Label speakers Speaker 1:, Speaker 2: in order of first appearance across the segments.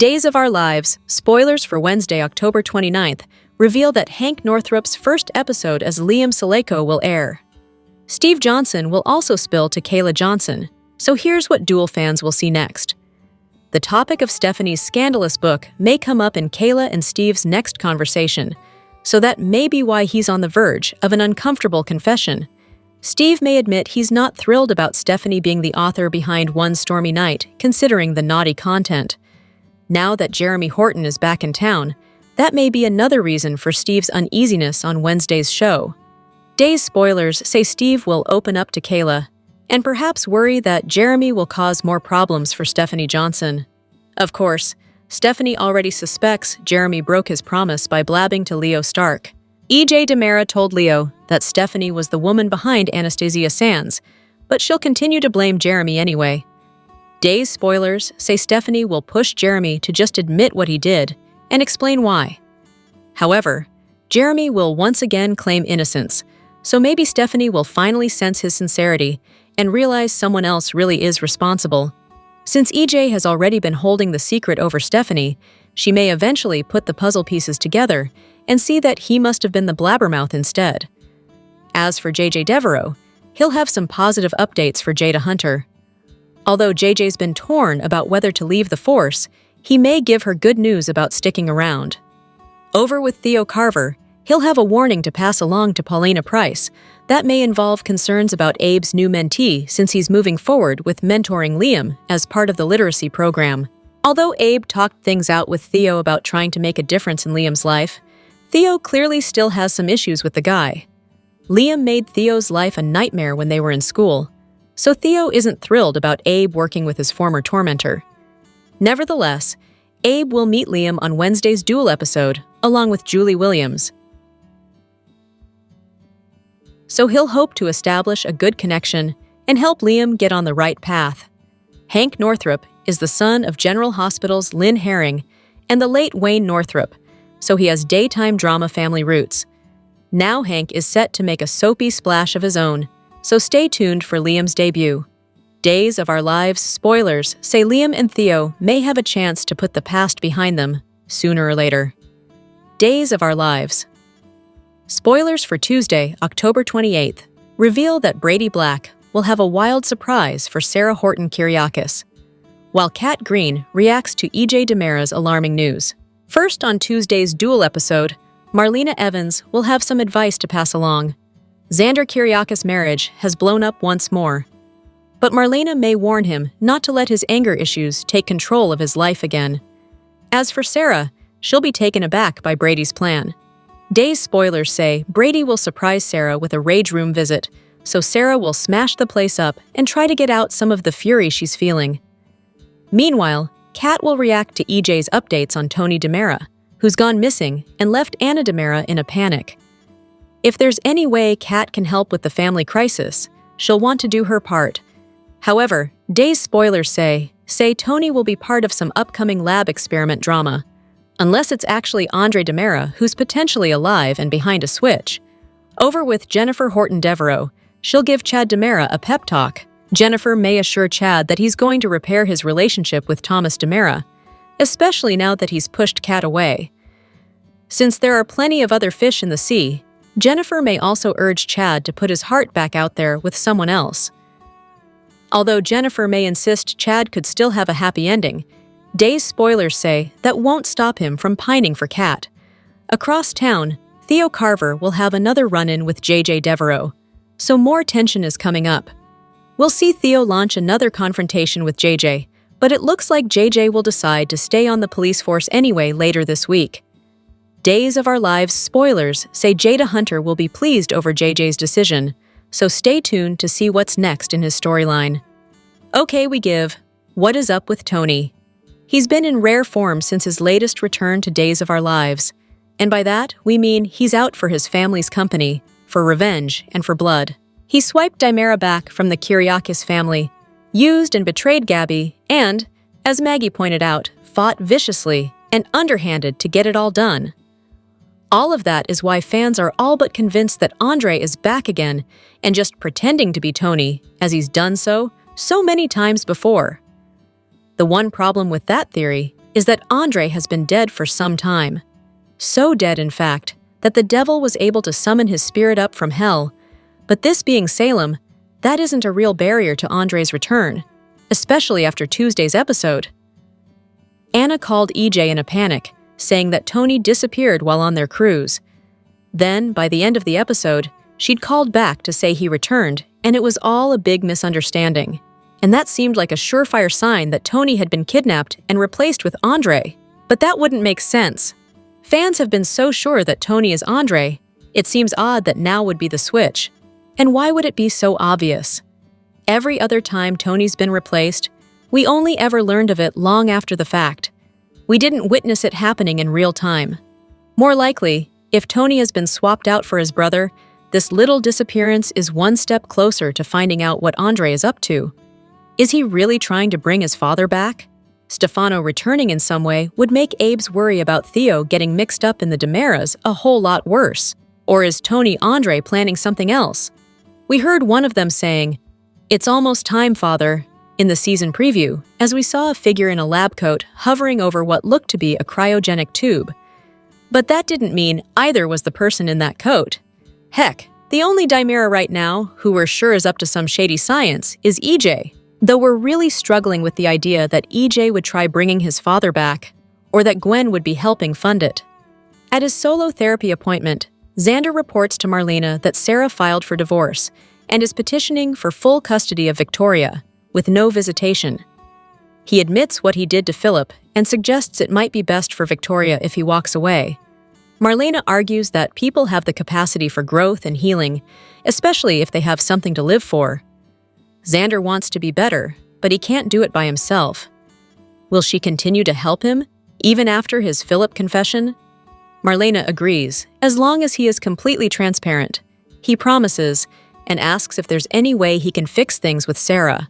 Speaker 1: Days of Our Lives, spoilers for Wednesday, October 29th, reveal that Hank Northrup's first episode as Liam Saleko will air. Steve Johnson will also spill to Kayla Johnson, so here's what Duel fans will see next. The topic of Stephanie's scandalous book may come up in Kayla and Steve's next conversation, so that may be why he's on the verge of an uncomfortable confession. Steve may admit he's not thrilled about Stephanie being the author behind One Stormy Night, considering the naughty content. Now that Jeremy Horton is back in town, that may be another reason for Steve's uneasiness on Wednesday's show. Day's spoilers say Steve will open up to Kayla, and perhaps worry that Jeremy will cause more problems for Stephanie Johnson. Of course, Stephanie already suspects Jeremy broke his promise by blabbing to Leo Stark. EJ DiMera told Leo that Stephanie was the woman behind Anastasia Sands, but she'll continue to blame Jeremy anyway. Day's spoilers say Stephanie will push Jeremy to just admit what he did and explain why. However, Jeremy will once again claim innocence, so maybe Stephanie will finally sense his sincerity and realize someone else really is responsible. Since EJ has already been holding the secret over Stephanie, she may eventually put the puzzle pieces together and see that he must have been the blabbermouth instead. As for JJ Devereaux, he'll have some positive updates for Jada Hunter. Although JJ's been torn about whether to leave the force, he may give her good news about sticking around. Over with Theo Carver, he'll have a warning to pass along to Paulina Price that may involve concerns about Abe's new mentee since he's moving forward with mentoring Liam as part of the literacy program. Although Abe talked things out with Theo about trying to make a difference in Liam's life, Theo clearly still has some issues with the guy. Liam made Theo's life a nightmare when they were in school, so Theo isn't thrilled about Abe working with his former tormentor. Nevertheless, Abe will meet Liam on Wednesday's Duel episode, along with Julie Williams. So he'll hope to establish a good connection and help Liam get on the right path. Hank Northrup is the son of General Hospital's Lynn Herring and the late Wayne Northrup, so he has daytime drama family roots. Now Hank is set to make a soapy splash of his own, so stay tuned for Liam's debut. Days of Our Lives spoilers say Liam and Theo may have a chance to put the past behind them, sooner or later. Days of Our Lives. Spoilers for Tuesday, October 28th, reveal that Brady Black will have a wild surprise for Sarah Horton Kiriakis, while Kat Green reacts to EJ DiMera's alarming news. First on Tuesday's Duel episode, Marlena Evans will have some advice to pass along. Xander Kiriakis' marriage has blown up once more, but Marlena may warn him not to let his anger issues take control of his life again. As for Sarah, she'll be taken aback by Brady's plan. Day's spoilers say Brady will surprise Sarah with a rage room visit, so Sarah will smash the place up and try to get out some of the fury she's feeling. Meanwhile, Kat will react to EJ's updates on Tony DiMera, who's gone missing and left Anna DiMera in a panic. If there's any way Kat can help with the family crisis, she'll want to do her part. However, Day's spoilers say Tony will be part of some upcoming lab experiment drama, unless it's actually Andre DiMera who's potentially alive and behind a switch. Over with Jennifer Horton Devereaux, she'll give Chad DiMera a pep talk. Jennifer may assure Chad that he's going to repair his relationship with Thomas DiMera, especially now that he's pushed Kat away. Since there are plenty of other fish in the sea, Jennifer may also urge Chad to put his heart back out there with someone else. Although Jennifer may insist Chad could still have a happy ending, Day's spoilers say that won't stop him from pining for Kat. Across town, Theo Carver will have another run-in with JJ Devereaux, so more tension is coming up. We'll see Theo launch another confrontation with JJ, but it looks like JJ will decide to stay on the police force anyway later this week. Days of Our Lives spoilers say Jada Hunter will be pleased over JJ's decision, so stay tuned to see what's next in his storyline. Okay, we give. What is up with Tony? He's been in rare form since his latest return to Days of Our Lives, and by that we mean he's out for his family's company, for revenge, and for blood. He swiped DiMera back from the Kiriakis family, used and betrayed Gabby, and, as Maggie pointed out, fought viciously and underhanded to get it all done. All of that is why fans are all but convinced that Andre is back again and just pretending to be Tony, as he's done so many times before. The one problem with that theory is that Andre has been dead for some time. So dead, in fact, that the devil was able to summon his spirit up from hell. But this being Salem, that isn't a real barrier to Andre's return, especially after Tuesday's episode. Anna called EJ in a panic, saying that Tony disappeared while on their cruise. Then, by the end of the episode, she'd called back to say he returned, and it was all a big misunderstanding. And that seemed like a surefire sign that Tony had been kidnapped and replaced with Andre. But that wouldn't make sense. Fans have been so sure that Tony is Andre, it seems odd that now would be the switch. And why would it be so obvious? Every other time Tony's been replaced, we only ever learned of it long after the fact. We didn't witness it happening in real time. More likely, if Tony has been swapped out for his brother, this little disappearance is one step closer to finding out what Andre is up to. Is he really trying to bring his father back? Stefano returning in some way would make Abe's worry about Theo getting mixed up in the Damaras a whole lot worse. Or is Tony Andre planning something else? We heard one of them saying, "It's almost time, Father," in the season preview, as we saw a figure in a lab coat hovering over what looked to be a cryogenic tube. But that didn't mean either was the person in that coat. Heck, the only Dimera right now who we're sure is up to some shady science is EJ. Though we're really struggling with the idea that EJ would try bringing his father back, or that Gwen would be helping fund it. At his solo therapy appointment, Xander reports to Marlena that Sarah filed for divorce and is petitioning for full custody of Victoria, with no visitation. He admits what he did to Philip and suggests it might be best for Victoria if he walks away. Marlena argues that people have the capacity for growth and healing, especially if they have something to live for. Xander wants to be better, but he can't do it by himself. Will she continue to help him, even after his Philip confession? Marlena agrees, as long as he is completely transparent. He promises, and asks if there's any way he can fix things with Sarah.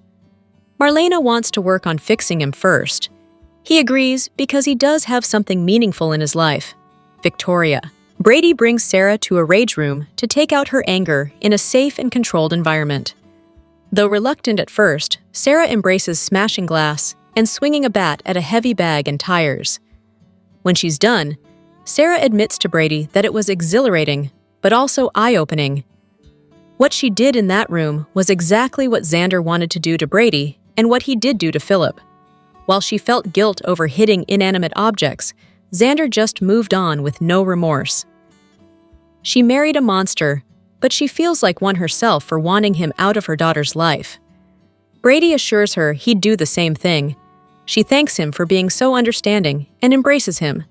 Speaker 1: Marlena wants to work on fixing him first. He agrees because he does have something meaningful in his life: Victoria. Brady brings Sarah to a rage room to take out her anger in a safe and controlled environment. Though reluctant at first, Sarah embraces smashing glass and swinging a bat at a heavy bag and tires. When she's done, Sarah admits to Brady that it was exhilarating, but also eye-opening. What she did in that room was exactly what Xander wanted to do to Brady and what he did do to Philip. While she felt guilt over hitting inanimate objects, Xander just moved on with no remorse. She married a monster, but she feels like one herself for wanting him out of her daughter's life. Brady assures her he'd do the same thing. She thanks him for being so understanding and embraces him.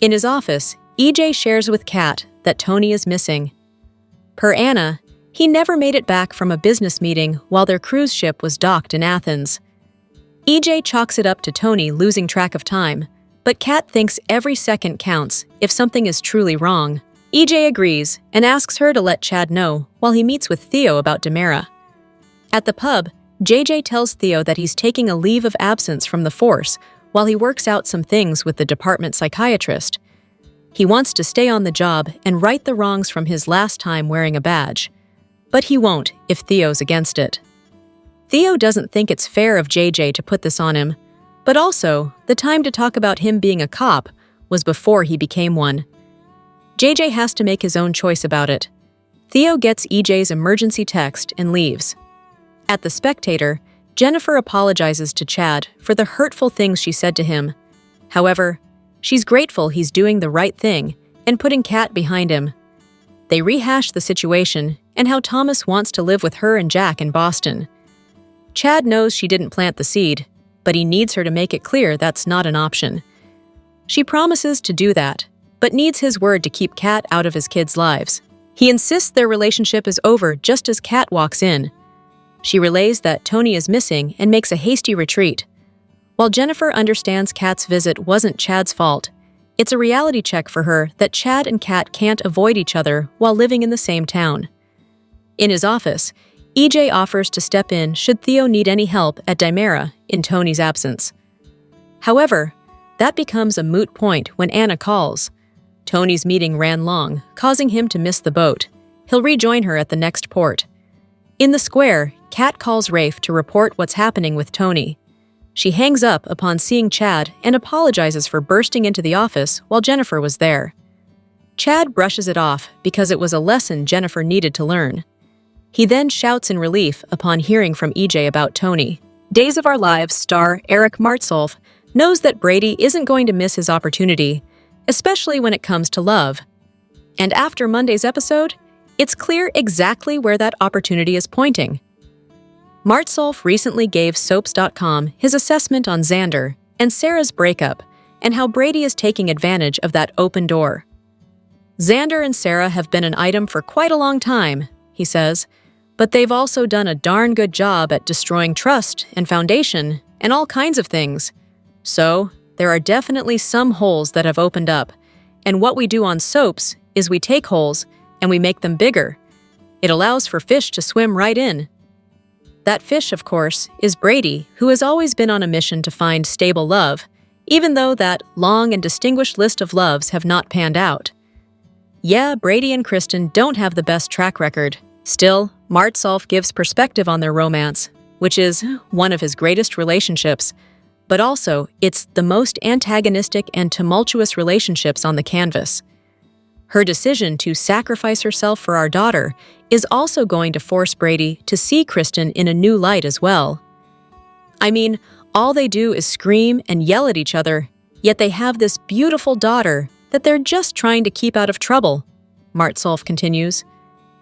Speaker 1: In his office, EJ shares with Kat that Tony is missing. Per Anna, he never made it back from a business meeting while their cruise ship was docked in Athens. EJ chalks it up to Tony losing track of time, but Kat thinks every second counts if something is truly wrong. EJ agrees and asks her to let Chad know while he meets with Theo about Dimera. At the pub, JJ tells Theo that he's taking a leave of absence from the force while he works out some things with the department psychiatrist. He wants to stay on the job and right the wrongs from his last time wearing a badge. But he won't if Theo's against it. Theo doesn't think it's fair of JJ to put this on him, but also, the time to talk about him being a cop was before he became one. JJ has to make his own choice about it. Theo gets EJ's emergency text and leaves. At The Spectator, Jennifer apologizes to Chad for the hurtful things she said to him. However, she's grateful he's doing the right thing and putting Kat behind him. They rehash the situation and how Thomas wants to live with her and Jack in Boston. Chad knows she didn't plant the seed, but he needs her to make it clear that's not an option. She promises to do that, but needs his word to keep Kat out of his kids' lives. He insists their relationship is over just as Kat walks in. She relays that Tony is missing and makes a hasty retreat. While Jennifer understands Kat's visit wasn't Chad's fault, it's a reality check for her that Chad and Kat can't avoid each other while living in the same town. In his office, EJ offers to step in should Theo need any help at Dimera in Tony's absence. However, that becomes a moot point when Anna calls. Tony's meeting ran long, causing him to miss the boat. He'll rejoin her at the next port. In the square, Kat calls Rafe to report what's happening with Tony. She hangs up upon seeing Chad and apologizes for bursting into the office while Jennifer was there. Chad brushes it off because it was a lesson Jennifer needed to learn. He then shouts in relief upon hearing from EJ about Tony. Days of Our Lives star Eric Martsolf knows that Brady isn't going to miss his opportunity, especially when it comes to love. And after Monday's episode, it's clear exactly where that opportunity is pointing. Martsolf recently gave Soaps.com his assessment on Xander and Sarah's breakup and how Brady is taking advantage of that open door. Xander and Sarah have been an item for quite a long time, he says, but they've also done a darn good job at destroying trust and foundation and all kinds of things. So, there are definitely some holes that have opened up, and what we do on Soaps is we take holes and we make them bigger. It allows for fish to swim right in. That fish, of course, is Brady, who has always been on a mission to find stable love, even though that long and distinguished list of loves have not panned out. Yeah, Brady and Kristen don't have the best track record. Still, Martsolf gives perspective on their romance, which is one of his greatest relationships, but also it's the most antagonistic and tumultuous relationships on the canvas. Her decision to sacrifice herself for our daughter is also going to force Brady to see Kristen in a new light as well. I mean, all they do is scream and yell at each other, yet they have this beautiful daughter that they're just trying to keep out of trouble, Martsolf continues.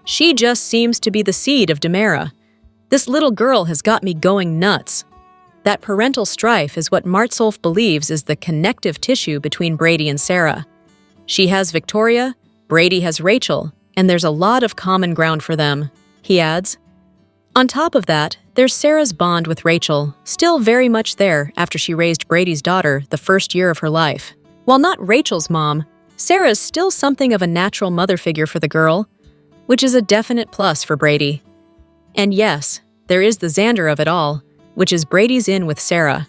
Speaker 1: She just seems to be the seed of Demera. This little girl has got me going nuts. That parental strife is what Martsolf believes is the connective tissue between Brady and Sarah. She has Victoria, Brady has Rachel, and there's a lot of common ground for them, he adds. On top of that, there's Sarah's bond with Rachel, still very much there after she raised Brady's daughter the first year of her life. While not Rachel's mom, Sarah's still something of a natural mother figure for the girl, which is a definite plus for Brady. And yes, there is the Xander of it all, which is Brady's in with Sarah.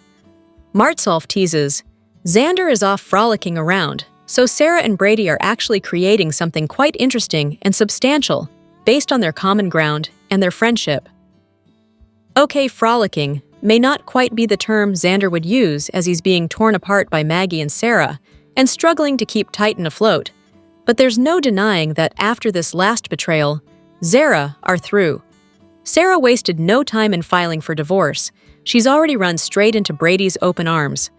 Speaker 1: Martsolf teases, Xander is off frolicking around, so Sarah and Brady are actually creating something quite interesting and substantial based on their common ground and their friendship. Okay, frolicking may not quite be the term Xander would use as he's being torn apart by Maggie and Sarah and struggling to keep Titan afloat, but there's no denying that after this last betrayal, Zara are through. Sarah wasted no time in filing for divorce. She's already run straight into Brady's open arms.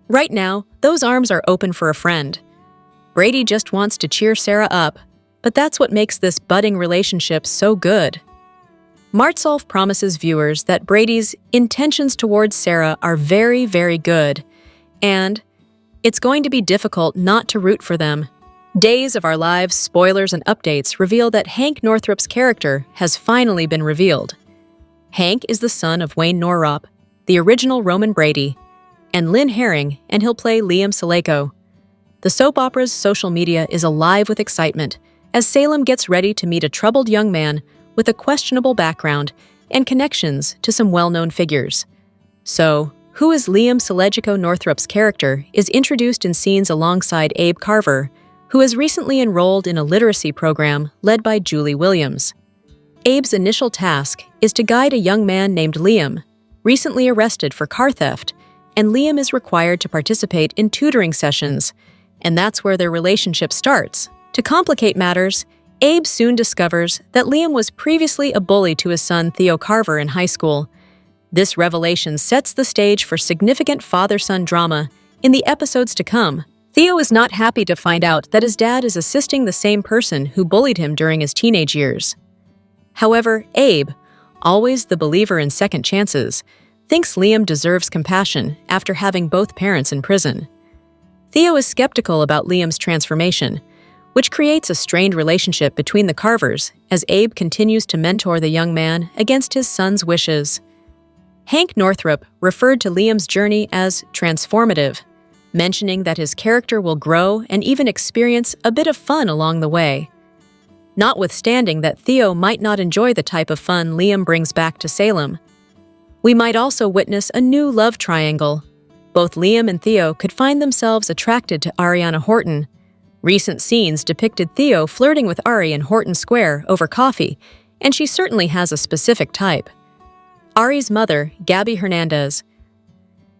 Speaker 1: Right now, those arms are open for a friend. Brady just wants to cheer Sarah up, but that's what makes this budding relationship so good. Martsolf promises viewers that Brady's intentions towards Sarah are very, very good, and it's going to be difficult not to root for them. Days of Our Lives spoilers and updates reveal that Hank Northrup's character has finally been revealed. Hank is the son of Wayne Northrop, the original Roman Brady, and Lynn Herring, and he'll play Liam Saleko. The soap opera's social media is alive with excitement as Salem gets ready to meet a troubled young man with a questionable background and connections to some well-known figures. So, who is Liam Saleko Northrop's character is introduced in scenes alongside Abe Carver, who has recently enrolled in a literacy program led by Julie Williams. Abe's initial task is to guide a young man named Liam, recently arrested for car theft, and Liam is required to participate in tutoring sessions, and that's where their relationship starts. To complicate matters, Abe soon discovers that Liam was previously a bully to his son Theo Carver in high school. This revelation sets the stage for significant father-son drama in the episodes to come. Theo is not happy to find out that his dad is assisting the same person who bullied him during his teenage years. However, Abe, always the believer in second chances, thinks Liam deserves compassion after having both parents in prison. Theo is skeptical about Liam's transformation, which creates a strained relationship between the Carvers as Abe continues to mentor the young man against his son's wishes. Hank Northrop referred to Liam's journey as transformative, mentioning that his character will grow and even experience a bit of fun along the way. Notwithstanding that Theo might not enjoy the type of fun Liam brings back to Salem, we might also witness a new love triangle. Both Liam and Theo could find themselves attracted to Ariana Horton. Recent scenes depicted Theo flirting with Ari in Horton Square over coffee, and she certainly has a specific type. Ari's mother, Gabby Hernandez,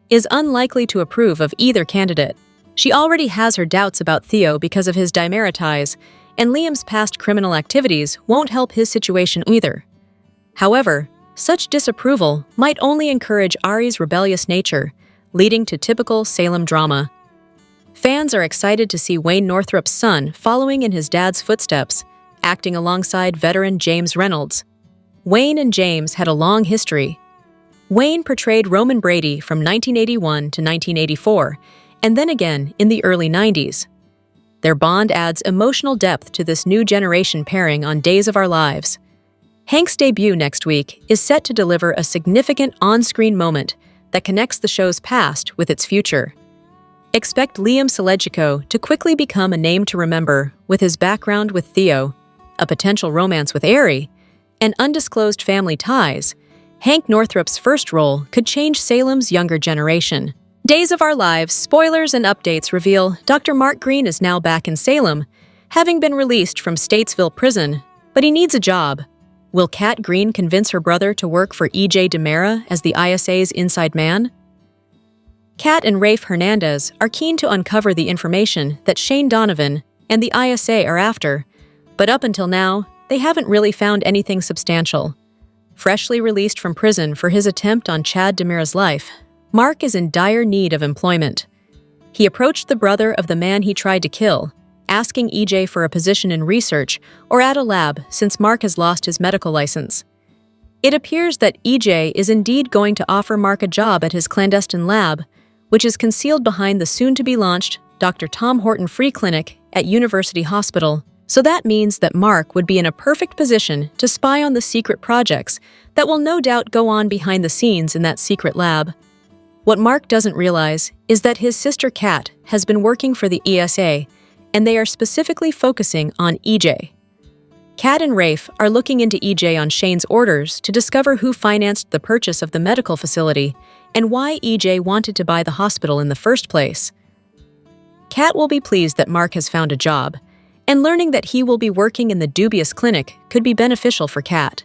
Speaker 1: is unlikely to approve of either candidate. She already has her doubts about Theo because of his Dimera ties, and Liam's past criminal activities won't help his situation either. However, such disapproval might only encourage Ari's rebellious nature, leading to typical Salem drama. Fans are excited to see Wayne Northrup's son following in his dad's footsteps, acting alongside veteran James Reynolds. Wayne and James had a long history. Wayne portrayed Roman Brady from 1981 to 1984, and then again in the early 90s. Their bond adds emotional depth to this new generation pairing on Days of Our Lives. Hank's debut next week is set to deliver a significant on-screen moment that connects the show's past with its future. Expect Liam Selegico to quickly become a name to remember with his background with Theo, a potential romance with Ari, and undisclosed family ties. Hank Northrup's first role could change Salem's younger generation. Days of Our Lives spoilers and updates reveal Dr. Mark Green is now back in Salem, having been released from Statesville Prison, but he needs a job. Will Kat Green convince her brother to work for E.J. Dimera as the ISA's inside man? Kat and Rafe Hernandez are keen to uncover the information that Shane Donovan and the ISA are after, but up until now, they haven't really found anything substantial. Freshly released from prison for his attempt on Chad Dimera's life, Mark is in dire need of employment. He approached the brother of the man he tried to kill, asking EJ for a position in research or at a lab since Mark has lost his medical license. It appears that EJ is indeed going to offer Mark a job at his clandestine lab, which is concealed behind the soon-to-be-launched Dr. Tom Horton Free Clinic at University Hospital. So that means that Mark would be in a perfect position to spy on the secret projects that will no doubt go on behind the scenes in that secret lab. What Mark doesn't realize is that his sister Kat has been working for the ESA, and they are specifically focusing on EJ. Kat and Rafe are looking into EJ on Shane's orders to discover who financed the purchase of the medical facility and why EJ wanted to buy the hospital in the first place. Kat will be pleased that Mark has found a job, and learning that he will be working in the dubious clinic could be beneficial for Kat.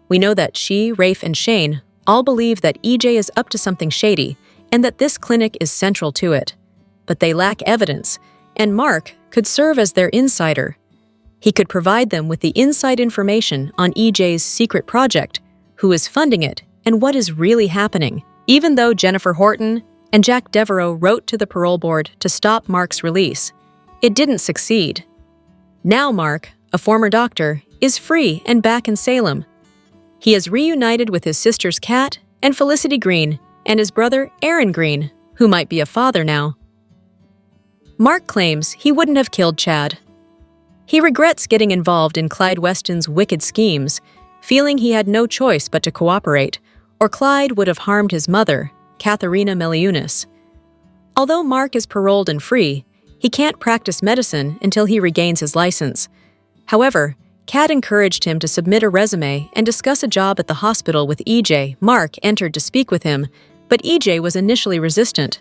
Speaker 1: We know that she, Rafe, and Shane all believe that EJ is up to something shady and that this clinic is central to it. But they lack evidence, and Mark could serve as their insider. He could provide them with the inside information on EJ's secret project, who is funding it, and what is really happening. Even though Jennifer Horton and Jack Devereaux wrote to the parole board to stop Mark's release, it didn't succeed. Now Mark, a former doctor, is free and back in Salem. He is reunited with his sisters Kat and Felicity Green and his brother Aaron Green, who might be a father now. Mark claims he wouldn't have killed Chad. He regrets getting involved in Clyde Weston's wicked schemes, feeling he had no choice but to cooperate, or Clyde would have harmed his mother, Katharina Meliunas. Although Mark is paroled and free, he can't practice medicine until he regains his license. However, Kat encouraged him to submit a resume and discuss a job at the hospital with EJ. Mark entered to speak with him, but EJ was initially resistant.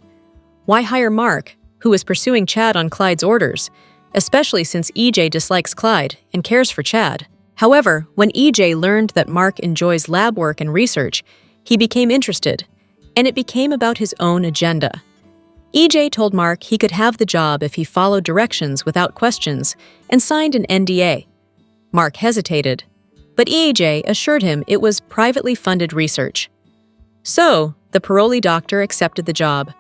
Speaker 1: Why hire Mark, who is pursuing Chad on Clyde's orders, especially since EJ dislikes Clyde and cares for Chad? However, when EJ learned that Mark enjoys lab work and research, he became interested, and it became about his own agenda. EJ told Mark he could have the job if he followed directions without questions and signed an NDA. Mark hesitated, but EJ assured him it was privately funded research. So, the parolee doctor accepted the job.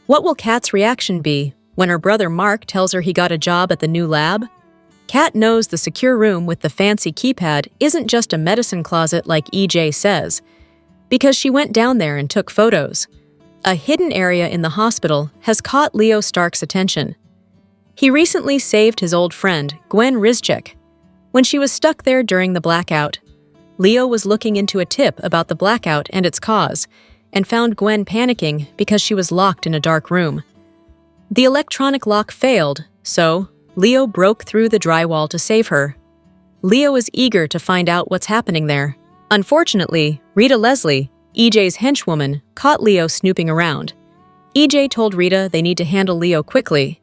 Speaker 1: What will Kat's reaction be when her brother Mark tells her he got a job at the new lab? Kat knows the secure room with the fancy keypad isn't just a medicine closet like EJ says, because she went down there and took photos. A hidden area in the hospital has caught Leo Stark's attention. He recently saved his old friend, Gwen Rizchek. When she was stuck there during the blackout, Leo was looking into a tip about the blackout and its cause, and found Gwen panicking because she was locked in a dark room. The electronic lock failed, so Leo broke through the drywall to save her. Leo is eager to find out what's happening there. Unfortunately, Rita Leslie, EJ's henchwoman, caught Leo snooping around. EJ told Rita they need to handle Leo quickly.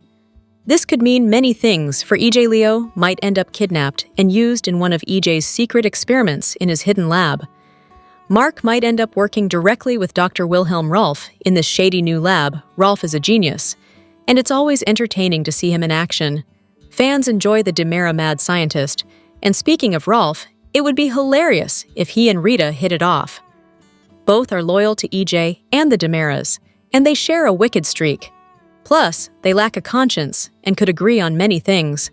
Speaker 1: This could mean many things, for EJ. Leo might end up kidnapped and used in one of EJ's secret experiments in his hidden lab. Mark might end up working directly with Dr. Wilhelm Rolf in this shady new lab. Rolf is a genius, and it's always entertaining to see him in action. Fans enjoy the DiMera mad scientist, and speaking of Rolf, it would be hilarious if he and Rita hit it off. Both are loyal to EJ and the DiMeras, and they share a wicked streak. Plus, they lack a conscience and could agree on many things.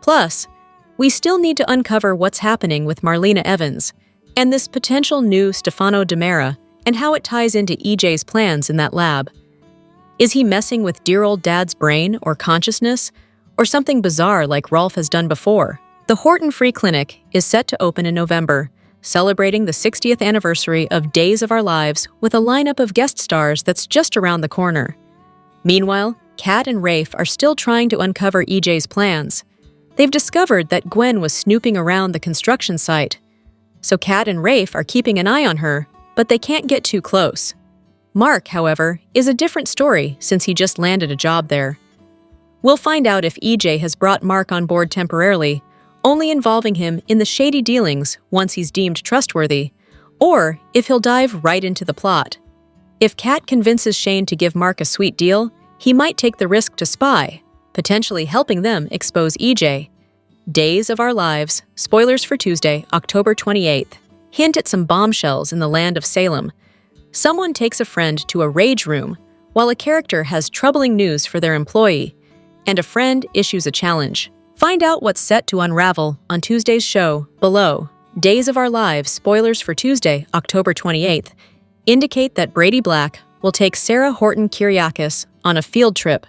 Speaker 1: Plus, we still need to uncover what's happening with Marlena Evans and this potential new Stefano DiMera and how it ties into EJ's plans in that lab. Is he messing with dear old dad's brain or consciousness, or something bizarre like Rolf has done before? The Horton Free Clinic is set to open in November, celebrating the 60th anniversary of Days of Our Lives with a lineup of guest stars that's just around the corner. Meanwhile, Kat and Rafe are still trying to uncover EJ's plans. They've discovered that Gwen was snooping around the construction site. So Kat and Rafe are keeping an eye on her, but they can't get too close. Mark, however, is a different story since he just landed a job there. We'll find out if EJ has brought Mark on board temporarily, only involving him in the shady dealings once he's deemed trustworthy, or if he'll dive right into the plot. If Kat convinces Shane to give Mark a sweet deal, he might take the risk to spy, potentially helping them expose EJ. Days of Our Lives, spoilers for Tuesday, October 28th, hint at some bombshells in the land of Salem. Someone takes a friend to a rage room, while a character has troubling news for their employee, and a friend issues a challenge. Find out what's set to unravel on Tuesday's show below. Days of Our Lives, spoilers for Tuesday, October 28th, indicate that Brady Black will take Sarah Horton Kyriakis on a field trip.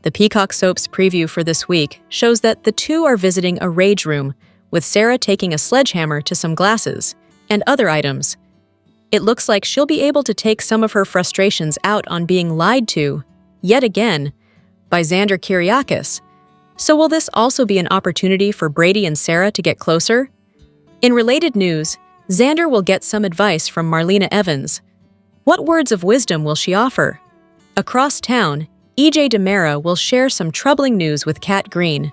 Speaker 1: The Peacock soap's preview for this week shows that the two are visiting a rage room, with Sarah taking a sledgehammer to some glasses and other items. It looks like she'll be able to take some of her frustrations out on being lied to, yet again, by Xander Kyriakis. So will this also be an opportunity for Brady and Sarah to get closer? In related news, Xander will get some advice from Marlena Evans. What words of wisdom will she offer? Across town, EJ DiMera will share some troubling news with Kat Green.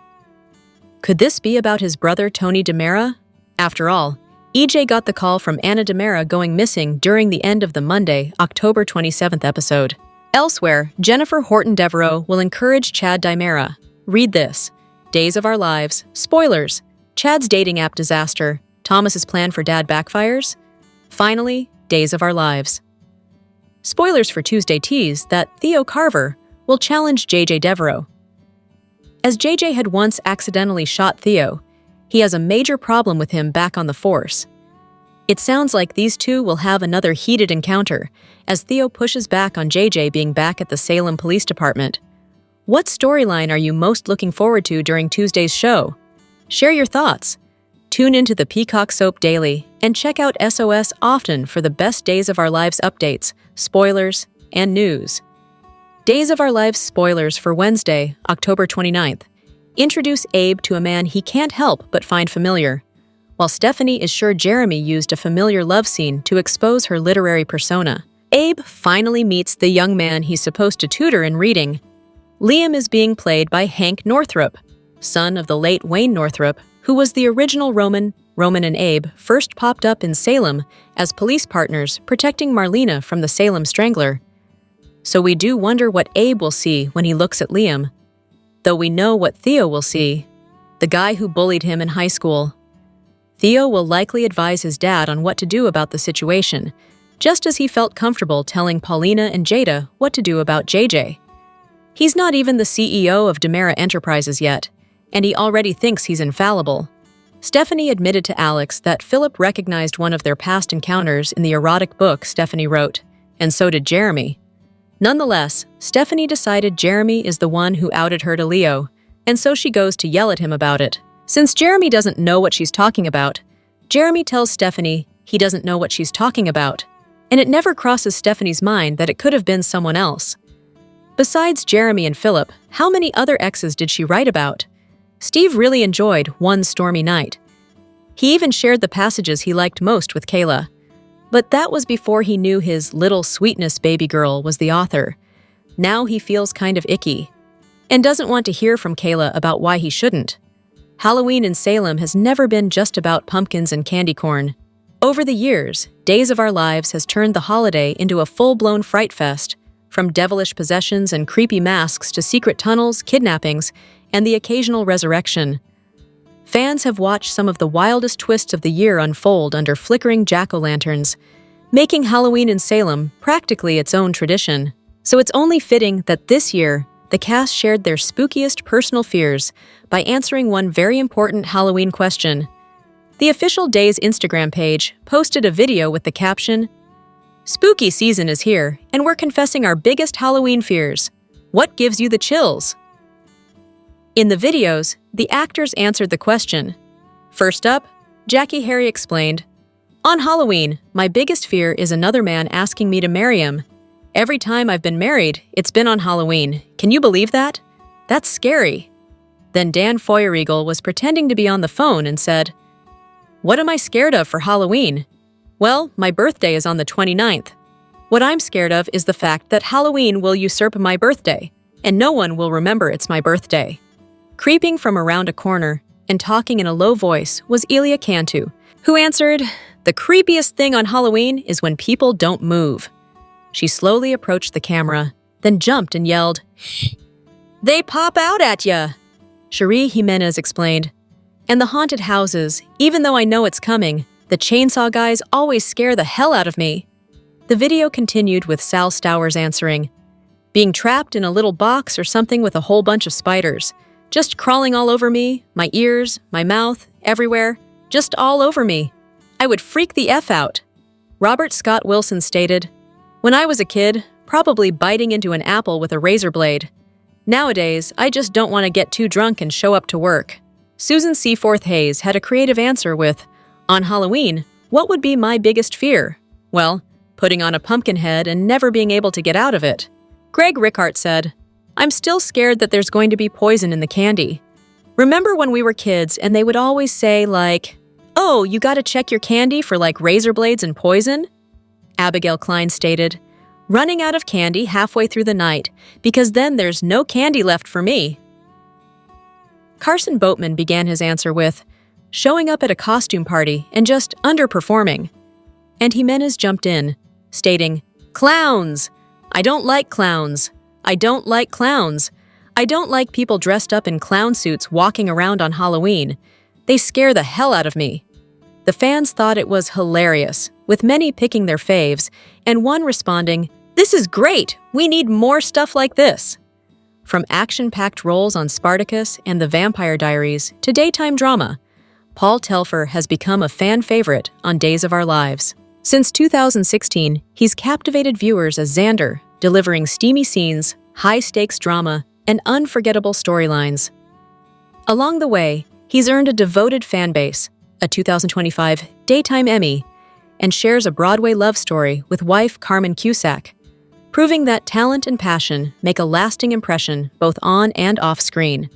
Speaker 1: Could this be about his brother Tony DiMera? After all, EJ got the call from Anna DiMera going missing during the end of the Monday, October 27th episode. Elsewhere, Jennifer Horton Devereaux will encourage Chad DiMera. Read this. Days of Our Lives. Spoilers. Chad's dating app disaster. Thomas's plan for dad backfires. Finally, Days of Our Lives. Spoilers for Tuesday tease that Theo Carver will challenge JJ Devereaux. As JJ had once accidentally shot Theo, he has a major problem with him back on the force. It sounds like these two will have another heated encounter as Theo pushes back on JJ being back at the Salem Police Department. What storyline are you most looking forward to during Tuesday's show? Share your thoughts. Tune into the Peacock Soap Daily and check out SOS often for the best Days of Our Lives updates, spoilers, and news. Days of Our Lives spoilers for Wednesday, October 29th. Introduce Abe to a man he can't help but find familiar, while Stephanie is sure Jeremy used a familiar love scene to expose her literary persona. Abe finally meets the young man he's supposed to tutor in reading. Liam is being played by Hank Northrup, son of the late Wayne Northrup, who was the original Roman. Roman and Abe first popped up in Salem as police partners protecting Marlena from the Salem Strangler. So we do wonder what Abe will see when he looks at Liam. Though we know what Theo will see, the guy who bullied him in high school. Theo will likely advise his dad on what to do about the situation, just as he felt comfortable telling Paulina and Jada what to do about JJ. He's not even the CEO of DiMera Enterprises yet, and he already thinks he's infallible. Stephanie admitted to Alex that Philip recognized one of their past encounters in the erotic book Stephanie wrote, and so did Jeremy. Nonetheless, Stephanie decided Jeremy is the one who outed her to Leo, and so she goes to yell at him about it. Since Jeremy doesn't know what she's talking about, Jeremy tells Stephanie he doesn't know what she's talking about, and it never crosses Stephanie's mind that it could have been someone else. Besides Jeremy and Philip, how many other exes did she write about? Steve really enjoyed One Stormy Night. He even shared the passages he liked most with Kayla. But that was before he knew his little sweetness baby girl was the author. Now he feels kind of icky, and doesn't want to hear from Kayla about why he shouldn't. Halloween in Salem has never been just about pumpkins and candy corn. Over the years, Days of Our Lives has turned the holiday into a full-blown fright fest, from devilish possessions and creepy masks to secret tunnels, kidnappings, and the occasional resurrection. Fans have watched some of the wildest twists of the year unfold under flickering jack-o'-lanterns, making Halloween in Salem practically its own tradition. So it's only fitting that this year, the cast shared their spookiest personal fears by answering one very important Halloween question. The official Days Instagram page posted a video with the caption, "Spooky season is here, and we're confessing our biggest Halloween fears. What gives you the chills?" In the videos, the actors answered the question. First up, Jackie Harry explained, "On Halloween, my biggest fear is another man asking me to marry him. Every time I've been married, it's been on Halloween. Can you believe that? That's scary." Then Dan Feuerriegel was pretending to be on the phone and said, "What am I scared of for Halloween? Well, my birthday is on the 29th. What I'm scared of is the fact that Halloween will usurp my birthday, and no one will remember it's my birthday." Creeping from around a corner and talking in a low voice was Elia Cantu, who answered, "The creepiest thing on Halloween is when people don't move." She slowly approached the camera, then jumped and yelled, "They pop out at ya!" Cherie Jimenez explained, "And the haunted houses, even though I know it's coming, the chainsaw guys always scare the hell out of me." The video continued with Sal Stowers answering, "Being trapped in a little box or something with a whole bunch of spiders, just crawling all over me, my ears, my mouth, everywhere, just all over me. I would freak the F out." Robert Scott Wilson stated, "When I was a kid, probably biting into an apple with a razor blade. Nowadays, I just don't want to get too drunk and show up to work." Susan Seaforth Hayes had a creative answer with, "On Halloween, what would be my biggest fear? Well, putting on a pumpkin head and never being able to get out of it." Greg Rickart said, "I'm still scared that there's going to be poison in the candy. Remember when we were kids and they would always say like, 'Oh, you gotta check your candy for like razor blades and poison?'" Abigail Klein stated, "Running out of candy halfway through the night because then there's no candy left for me." Carson Boatman began his answer with, "Showing up at a costume party and just underperforming." And Jimenez jumped in, stating, "Clowns! I don't like clowns. I don't like clowns. I don't like people dressed up in clown suits walking around on Halloween. They scare the hell out of me." The fans thought it was hilarious, with many picking their faves, and one responding, "This is great! We need more stuff like this." From action-packed roles on Spartacus and The Vampire Diaries to daytime drama, Paul Telfer has become a fan favorite on Days of Our Lives. Since 2016, he's captivated viewers as Xander, delivering steamy scenes, high-stakes drama, and unforgettable storylines. Along the way, he's earned a devoted fan base, a 2025 Daytime Emmy, and shares a Broadway love story with wife Carmen Cusack, proving that talent and passion make a lasting impression both on and off screen.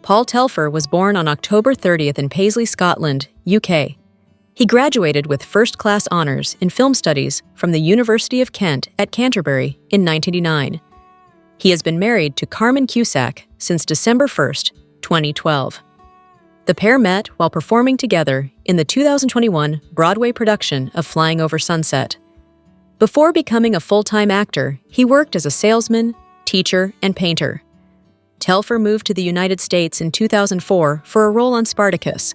Speaker 1: Paul Telfer was born on October 30th in Paisley, Scotland, UK. He graduated with first-class honors in film studies from the University of Kent at Canterbury in 1989. He has been married to Carmen Cusack since December 1st, 2012. The pair met while performing together in the 2021 Broadway production of Flying Over Sunset. Before becoming a full-time actor, he worked as a salesman, teacher, and painter. Telfer moved to the United States in 2004 for a role on Spartacus.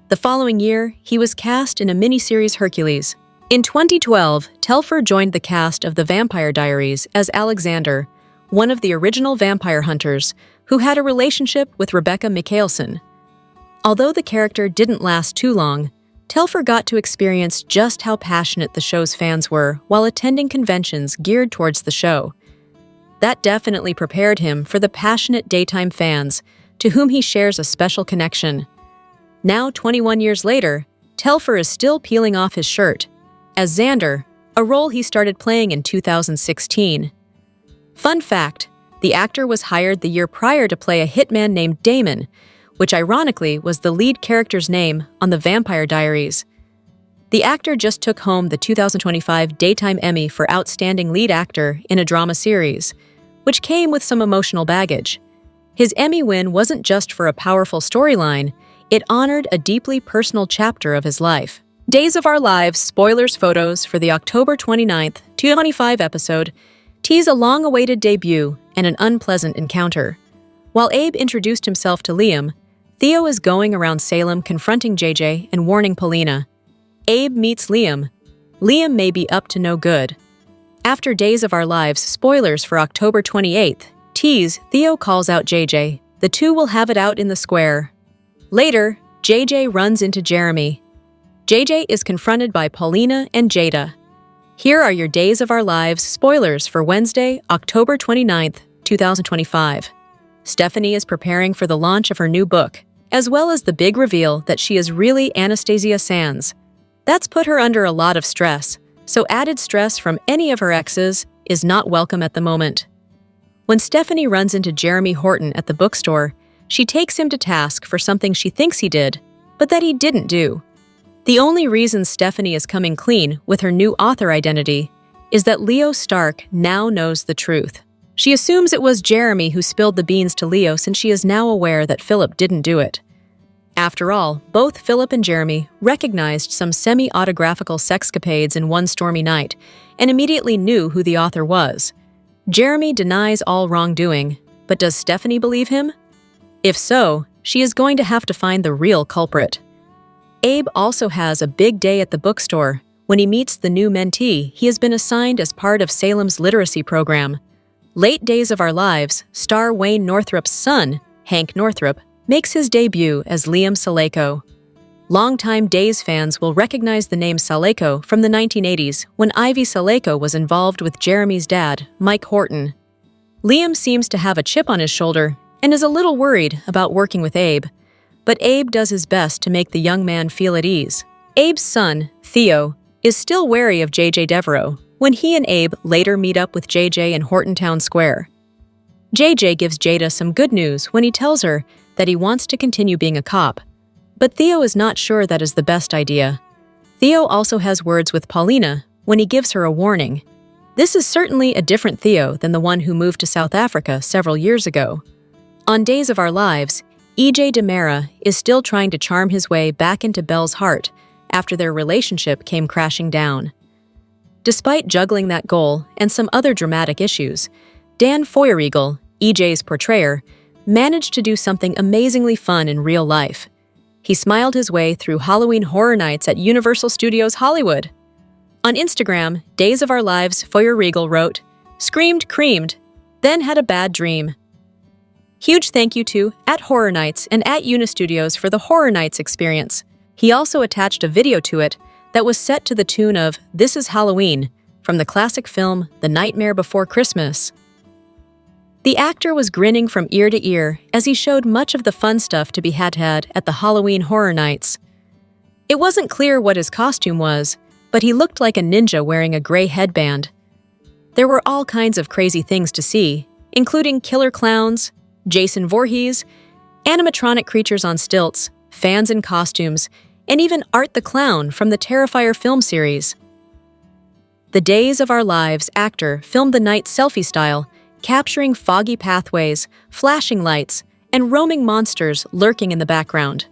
Speaker 1: The following year, he was cast in a miniseries Hercules. In 2012, Telfer joined the cast of The Vampire Diaries as Alexander, one of the original vampire hunters, who had a relationship with Rebecca Mikaelson. Although the character didn't last too long, Telfer got to experience just how passionate the show's fans were while attending conventions geared towards the show. That definitely prepared him for the passionate daytime fans, to whom he shares a special connection. Now, 21 years later, Telfer is still peeling off his shirt, as Xander, a role he started playing in 2016. Fun fact, the actor was hired the year prior to play a hitman named Damon, which ironically was the lead character's name on The Vampire Diaries. The actor just took home the 2025 Daytime Emmy for Outstanding Lead Actor in a Drama Series, which came with some emotional baggage. His Emmy win wasn't just for a powerful storyline, it honored a deeply personal chapter of his life. Days of Our Lives spoilers photos for the October 29th, 2025 episode tease a long-awaited debut and an unpleasant encounter. While Abe introduced himself to Liam, Theo is going around Salem confronting JJ and warning Paulina. Abe meets Liam. Liam may be up to no good. After Days of Our Lives spoilers for October 28th tease, Theo calls out JJ. The two will have it out in the square. Later, JJ runs into Jeremy. JJ is confronted by Paulina and Jada. Here are your Days of Our Lives spoilers for Wednesday, October 29th, 2025. Stephanie is preparing for the launch of her new book, as well as the big reveal that she is really Anastasia Sands. That's put her under a lot of stress, so added stress from any of her exes is not welcome at the moment. When Stephanie runs into Jeremy Horton at the bookstore, she takes him to task for something she thinks he did, but that he didn't do. The only reason Stephanie is coming clean with her new author identity is that Leo Stark now knows the truth. She assumes it was Jeremy who spilled the beans to Leo since she is now aware that Philip didn't do it. After all, both Philip and Jeremy recognized some semi-autographical sexcapades in one stormy night and immediately knew who the author was. Jeremy denies all wrongdoing, but does Stephanie believe him? If so, she is going to have to find the real culprit. Abe also has a big day at the bookstore when he meets the new mentee he has been assigned as part of Salem's literacy program. Late Days of Our Lives star Wayne Northrup's son, Hank Northrup, makes his debut as Liam Saleko. Longtime Days fans will recognize the name Saleko from the 1980s when Ivy Saleko was involved with Jeremy's dad, Mike Horton. Liam seems to have a chip on his shoulder and is a little worried about working with Abe, but Abe does his best to make the young man feel at ease. Abe's son, Theo, is still wary of JJ Devereaux when he and Abe later meet up with JJ in Horton Town Square. JJ gives Jada some good news when he tells her that he wants to continue being a cop, but Theo is not sure that is the best idea. Theo also has words with Paulina when he gives her a warning. This is certainly a different Theo than the one who moved to South Africa several years ago. On Days of Our Lives, E.J. DeMera is still trying to charm his way back into Belle's heart after their relationship came crashing down. Despite juggling that goal and some other dramatic issues, Dan Feuerriegel, E.J.'s portrayer, managed to do something amazingly fun in real life. He smiled his way through Halloween Horror Nights at Universal Studios Hollywood. On Instagram, Days of Our Lives Feuerriegel wrote, "Screamed, creamed, then had a bad dream." Huge thank you to @Horror Nights and @Unistudios for the Horror Nights experience. He also attached a video to it that was set to the tune of This Is Halloween from the classic film The Nightmare Before Christmas. The actor was grinning from ear to ear as he showed much of the fun stuff to be had at the Halloween Horror Nights. It wasn't clear what his costume was, but he looked like a ninja wearing a gray headband. There were all kinds of crazy things to see, including killer clowns, Jason Voorhees, animatronic creatures on stilts, fans in costumes, and even Art the Clown from the Terrifier film series. The Days of Our Lives actor filmed the night selfie style, capturing foggy pathways, flashing lights, and roaming monsters lurking in the background.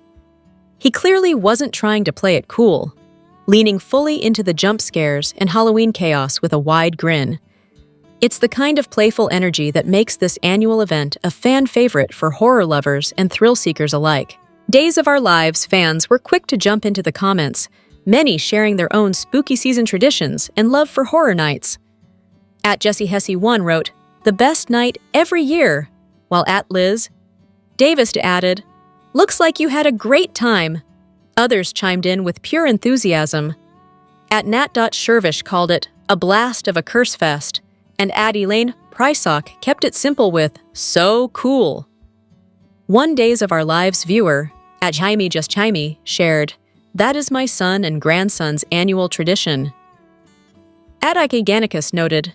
Speaker 1: He clearly wasn't trying to play it cool, leaning fully into the jump scares and Halloween chaos with a wide grin. It's the kind of playful energy that makes this annual event a fan favorite for horror lovers and thrill seekers alike. Days of Our Lives fans were quick to jump into the comments, many sharing their own spooky season traditions and love for horror nights. @JessieHessie1 wrote, "The best night every year," while @Liz Davis added, "Looks like you had a great time." Others chimed in with pure enthusiasm. @Nat.Shervish called it a blast of a curse fest, and @Elaine Prysock kept it simple with "so cool." One Days of Our Lives viewer, @JaimeJustJaime, shared, "That is my son and grandson's annual tradition." @IkeGanicus noted,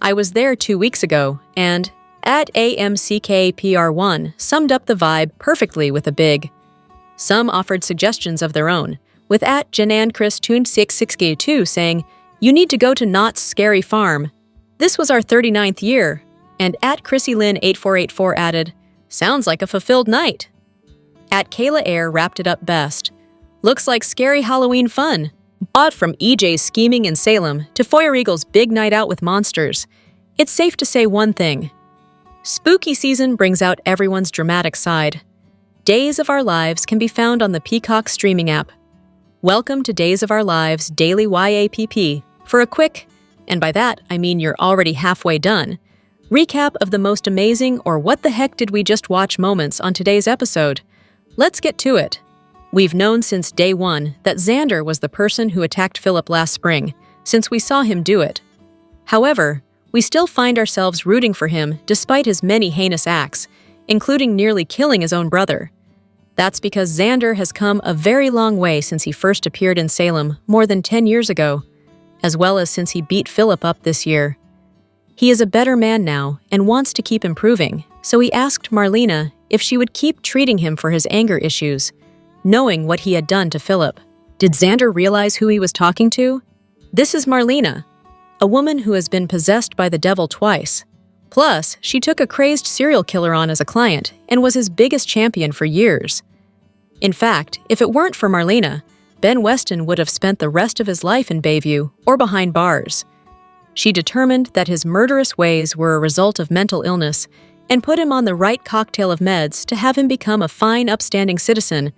Speaker 1: "I was there 2 weeks ago," and @AMCKPR1 summed up the vibe perfectly with a big. Some offered suggestions of their own, with @JananChris2662 saying, "You need to go to Knott's Scary Farm. This was our 39th year," and @ChrissyLynn8484 added, "Sounds like a fulfilled night." @Kayla Air wrapped it up best. "Looks like scary Halloween fun. Bought from EJ's scheming in Salem to Feuerriegel's big night out with monsters, it's safe to say one thing. Spooky season brings out everyone's dramatic side. Days of Our Lives can be found on the Peacock streaming app. Welcome to Days of Our Lives Daily YAPP for a quick, and by that I mean you're already halfway done, recap of the most amazing or what the heck did we just watch moments on today's episode. Let's get to it. We've known since day one that Xander was the person who attacked Philip last spring, since we saw him do it. However, we still find ourselves rooting for him despite his many heinous acts, including nearly killing his own brother. That's because Xander has come a very long way since he first appeared in Salem more than 10 years ago, as well as since he beat Philip up this year. He is a better man now and wants to keep improving, so he asked Marlena if she would keep treating him for his anger issues, knowing what he had done to Philip. Did Xander realize who he was talking to? This is Marlena, a woman who has been possessed by the devil twice. Plus, she took a crazed serial killer on as a client and was his biggest champion for years. In fact, if it weren't for Marlena, Ben Weston would have spent the rest of his life in Bayview or behind bars. She determined that his murderous ways were a result of mental illness and put him on the right cocktail of meds to have him become a fine, upstanding citizen,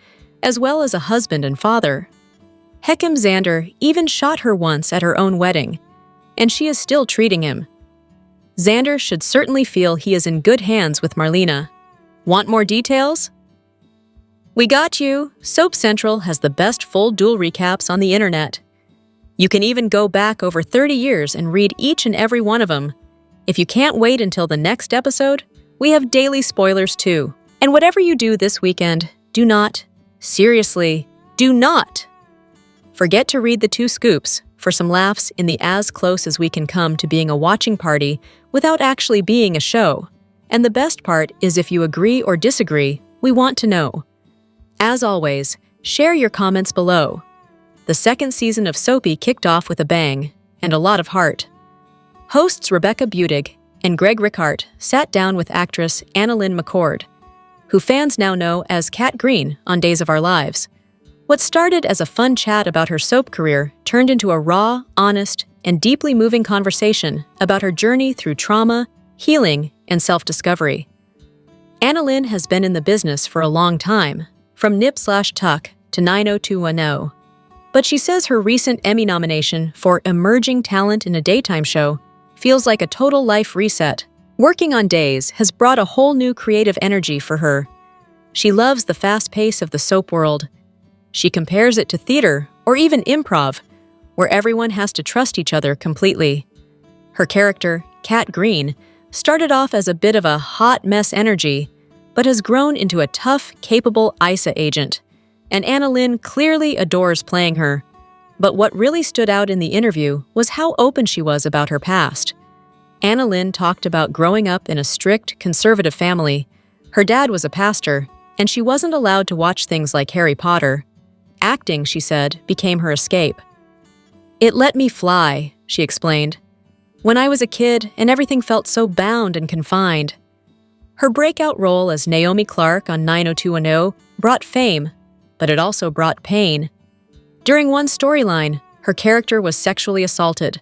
Speaker 1: as well as a husband and father. Heckim Xander even shot her once at her own wedding, and she is still treating him. Xander should certainly feel he is in good hands with Marlena. Want more details? We got you! Soap Central has the best full duel recaps on the internet. You can even go back over 30 years and read each and every one of them. If you can't wait until the next episode, we have daily spoilers too. And whatever you do this weekend, do not, seriously, do not forget to read the 2 scoops for some laughs in the as close as we can come to being a watching party without actually being a show. And the best part is if you agree or disagree, we want to know. As always, share your comments below. The second season of Soapy kicked off with a bang and a lot of heart. Hosts Rebecca Budig and Greg Rickhart sat down with actress Annalyn McCord, who fans now know as Kat Green on Days of Our Lives. What started as a fun chat about her soap career turned into a raw, honest, and deeply moving conversation about her journey through trauma, healing, and self-discovery. Annalyn has been in the business for a long time, from Nip/Tuck to 90210. But she says her recent Emmy nomination for Emerging Talent in a Daytime Show feels like a total life reset. Working on Days has brought a whole new creative energy for her. She loves the fast pace of the soap world. She compares it to theater or even improv, where everyone has to trust each other completely. Her character, Kat Green, started off as a bit of a hot mess energy, but has grown into a tough, capable ISA agent, and Annalyn clearly adores playing her. But what really stood out in the interview was how open she was about her past. Annalyn talked about growing up in a strict, conservative family. Her dad was a pastor, and she wasn't allowed to watch things like Harry Potter. Acting, she said, became her escape. "It let me fly," she explained. "When I was a kid and everything felt so bound and confined." Her breakout role as Naomi Clark on 90210 brought fame, but it also brought pain. During one storyline, her character was sexually assaulted,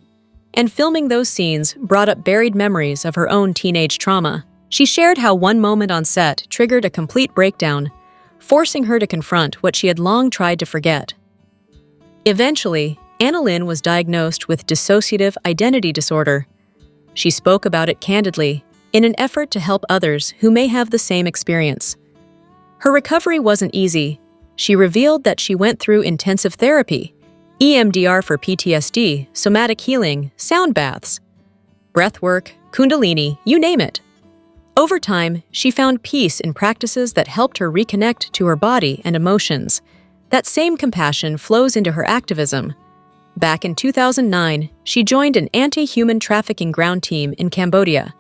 Speaker 1: and filming those scenes brought up buried memories of her own teenage trauma. She shared how one moment on set triggered a complete breakdown, forcing her to confront what she had long tried to forget. Eventually, Annalyn was diagnosed with dissociative identity disorder. She spoke about it candidly, in an effort to help others who may have the same experience. Her recovery wasn't easy. She revealed that she went through intensive therapy, EMDR for PTSD, somatic healing, sound baths, breathwork, kundalini, you name it. Over time, she found peace in practices that helped her reconnect to her body and emotions. That same compassion flows into her activism. Back in 2009, she joined an anti-human trafficking ground team in Cambodia.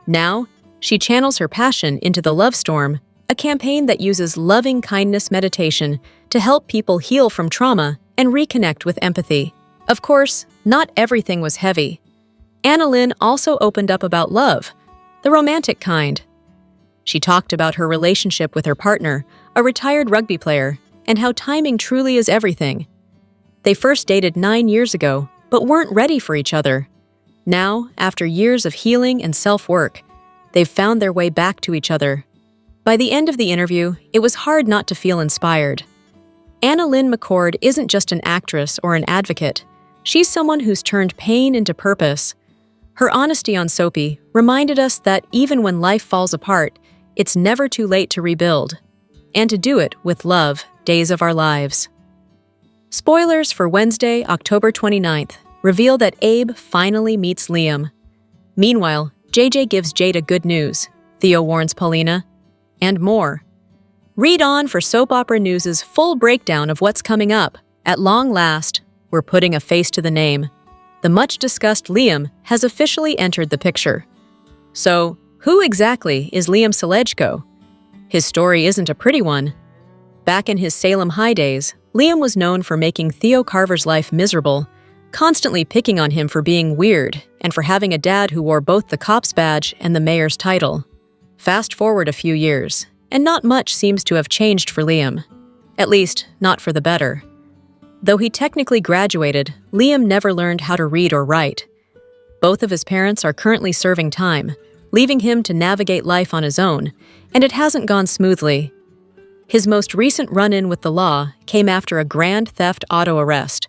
Speaker 1: Now, she channels her passion into the Love Storm, a campaign that uses loving kindness meditation to help people heal from trauma and reconnect with empathy. Of course, not everything was heavy. Annalyn also opened up about love, the romantic kind. She talked about her relationship with her partner, a retired rugby player, and how timing truly is everything. They first dated 9 years ago, but weren't ready for each other. Now, after years of healing and self-work, they've found their way back to each other. By the end of the interview, it was hard not to feel inspired. Anna Lynn McCord isn't just an actress or an advocate. She's someone who's turned pain into purpose. Her honesty on Soapy reminded us that even when life falls apart, it's never too late to rebuild. And to do it with love, Days of Our Lives. Spoilers for Wednesday, October 29th, reveal that Abe finally meets Liam. Meanwhile, JJ gives Jada good news, Theo warns Paulina, and more. Read on for Soap Opera News' full breakdown of what's coming up. At long last, we're putting a face to the name. The much-discussed Liam has officially entered the picture. So, who exactly is Liam Selejko? His story isn't a pretty one. Back in his Salem High days, Liam was known for making Theo Carver's life miserable, constantly picking on him for being weird and for having a dad who wore both the cop's badge and the mayor's title. Fast forward a few years, and not much seems to have changed for Liam. At least, not for the better. Though he technically graduated, Liam never learned how to read or write. Both of his parents are currently serving time, leaving him to navigate life on his own, and it hasn't gone smoothly. His most recent run-in with the law came after a grand theft auto arrest.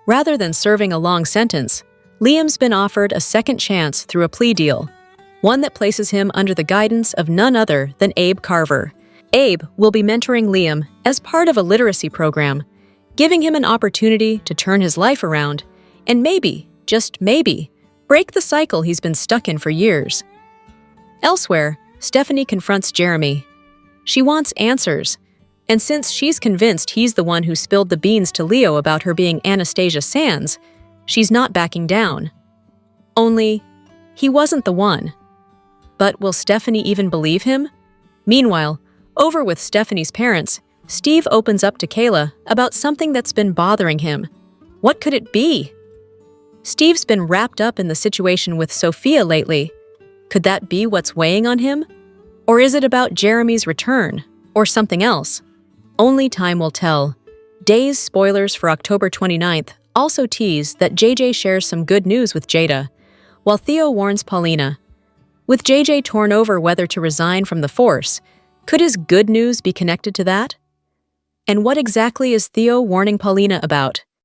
Speaker 1: Rather than serving a long sentence, Liam's been offered a second chance through a plea deal, one that places him under the guidance of none other than Abe Carver. Abe will be mentoring Liam as part of a literacy program, giving him an opportunity to turn his life around and maybe, just maybe, break the cycle he's been stuck in for years. Elsewhere, Stephanie confronts Jeremy. She wants answers, and since she's convinced he's the one who spilled the beans to Leo about her being Anastasia Sands, she's not backing down. Only, he wasn't the one. But will Stephanie even believe him? Meanwhile, over with Stephanie's parents, Steve opens up to Kayla about something that's been bothering him. What could it be? Steve's been wrapped up in the situation with Sophia lately. Could that be what's weighing on him? Or is it about Jeremy's return, or something else? Only time will tell. Days spoilers for October 29th also tease that JJ shares some good news with Jada, while Theo warns Paulina. With JJ torn over whether to resign from the force, could his good news be connected to that? And what exactly is Theo warning Paulina about?